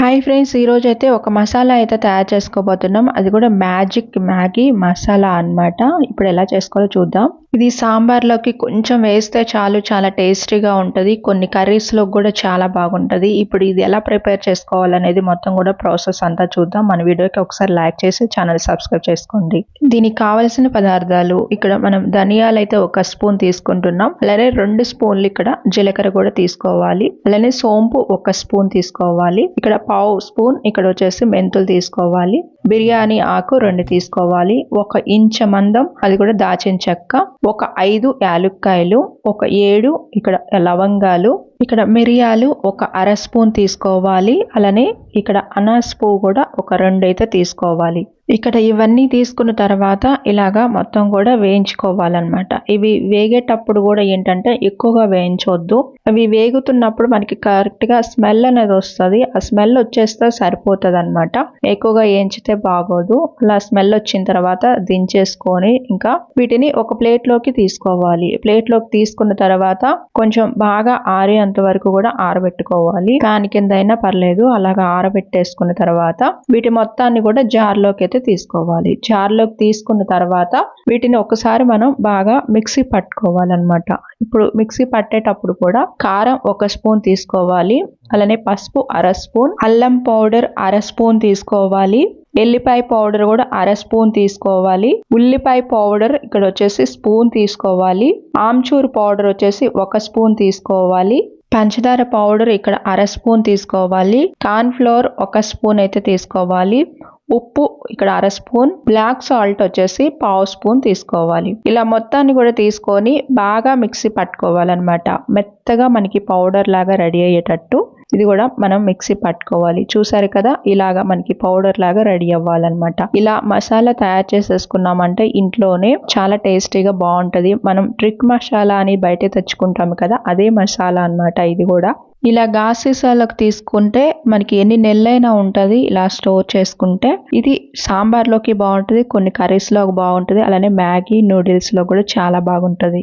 Hi friends, ఈరోజు అయితే ఒక మసాలా అయితే తయారు చేసుకోబోతున్నాం. అది కూడా మ్యాజిక్ మ్యాగీ మసాలా అన్నమాట. ఇప్పుడు ఎలా చేసుకోవాలో చూద్దాం. ఇది సాంబార్లోకి కొంచెం వేస్తే చాలు, చాలా టేస్టీగా ఉంటుంది. కొన్ని కర్రీస్లో కూడా చాలా బాగుంటుంది. ఇప్పుడు ఇది ఎలా ప్రిపేర్ చేసుకోవాలనేది మొత్తం కూడా ప్రాసెస్ అంతా చూద్దాం. మన వీడియోకి ఒకసారి లైక్ చేసి ఛానల్ సబ్స్క్రైబ్ చేసుకోండి. దీనికి కావలసిన పదార్థాలు ఇక్కడ మనం ధనియాలు అయితే 1 స్పూన్ తీసుకుంటున్నాం. అలానే 2 స్పూన్లు ఇక్కడ జీలకర్ర కూడా తీసుకోవాలి. అలానే సోంపు 1 స్పూన్ తీసుకోవాలి. ఇక్కడ 1/2 స్పూన్ ఇక్కడ వచ్చేసి మెంతులు తీసుకోవాలి. బిర్యానీ ఆకు 2 తీసుకోవాలి. 1 ఇంచ మందం అది కూడా దాచిన చెక్క, ఒక 5 యాలుక్కాయలు, ఒక 7 ఇక్కడ లవంగాలు, ఇక్కడ మిరియాలు 1/2 స్పూన్ తీసుకోవాలి. అలానే ఇక్కడ అనాస్ పువ్వు కూడా ఒక 2 అయితే తీసుకోవాలి. ఇక్కడ ఇవన్నీ తీసుకున్న తర్వాత ఇలాగా మొత్తం కూడా వేయించుకోవాలన్నమాట. ఇవి వేగేటప్పుడు కూడా ఏంటంటే ఎక్కువగా వేయించవద్దు. అవి వేగుతున్నప్పుడు మనకి కరెక్ట్గా స్మెల్ అనేది వస్తుంది. ఆ స్మెల్ వచ్చేస్తే సరిపోతుంది అనమాట. ఎక్కువగా వేయించితే బాగోదు. అలా స్మెల్ వచ్చిన తర్వాత దించేసుకొని ఇంకా వీటిని ఒక ప్లేట్లోకి తీసుకోవాలి. ప్లేట్లోకి తీసుకున్న తర్వాత కొంచెం బాగా ఆరేంత వరకు కూడా ఆరబెట్టుకోవాలి. ఫ్యాన్ కింద అయినా పర్లేదు. అలాగా ఆరబెట్టేసుకున్న తర్వాత వీటి మొత్తాన్ని కూడా జార్లోకి అయితే తీసుకోవాలి. జార్లోకి తీసుకున్న తర్వాత వీటిని ఒకసారి మనం బాగా మిక్సీ పట్టుకోవాలన్నమాట. ఇప్పుడు మిక్సీ పట్టేటప్పుడు కూడా కారం 1 స్పూన్ తీసుకోవాలి. అలానే పసుపు 1/2 స్పూన్, అల్లం పౌడర్ 1/2 స్పూన్ తీసుకోవాలి. ఎల్లిపాయ పౌడర్ కూడా 1/2 స్పూన్ తీసుకోవాలి. ఉల్లిపాయ పౌడర్ ఇక్కడ వచ్చేసి స్పూన్ తీసుకోవాలి. ఆమ్చూర్ పౌడర్ వచ్చేసి 1 స్పూన్ తీసుకోవాలి. పంచదార పౌడర్ ఇక్కడ 1/2 స్పూన్ తీసుకోవాలి. కార్న్ ఫ్లోర్ 1 స్పూన్ అయితే తీసుకోవాలి. ఉప్పు ఇక్కడ 1/2 స్పూన్, బ్లాక్ సాల్ట్ వచ్చేసి 1/2 స్పూన్ తీసుకోవాలి. ఇలా మొత్తాన్ని కూడా తీసుకొని బాగా మిక్సీ పట్టుకోవాలన్నమాట. మెత్తగా మనకి పౌడర్ లాగా రెడీ అయ్యేటట్టు ఇది కూడా మనం మిక్సీ పట్టుకోవాలి. చూసారు కదా, ఇలాగా మనకి పౌడర్ లాగా రెడీ అవ్వాలన్నమాట. ఇలా మసాలా తయారు చేసేసుకున్నామంటే ఇంట్లోనే చాలా టేస్టీగా బాగుంటుంది. మనం ట్రిక్ మసాలా అని బయట తెచ్చుకుంటాం కదా, అదే మసాలా అన్నమాట ఇది కూడా. ఇలా గాజు సీసాలకు తీసుకుంటే మనకి ఎన్ని నెలలైనా ఉంటుంది. ఇలా స్టోర్ చేసుకుంటే ఇది సాంబార్లోకి బాగుంటుంది, కొన్ని కర్రీస్లో బాగుంటుంది, అలానే మ్యాగీ నూడిల్స్లో కూడా చాలా బాగుంటుంది.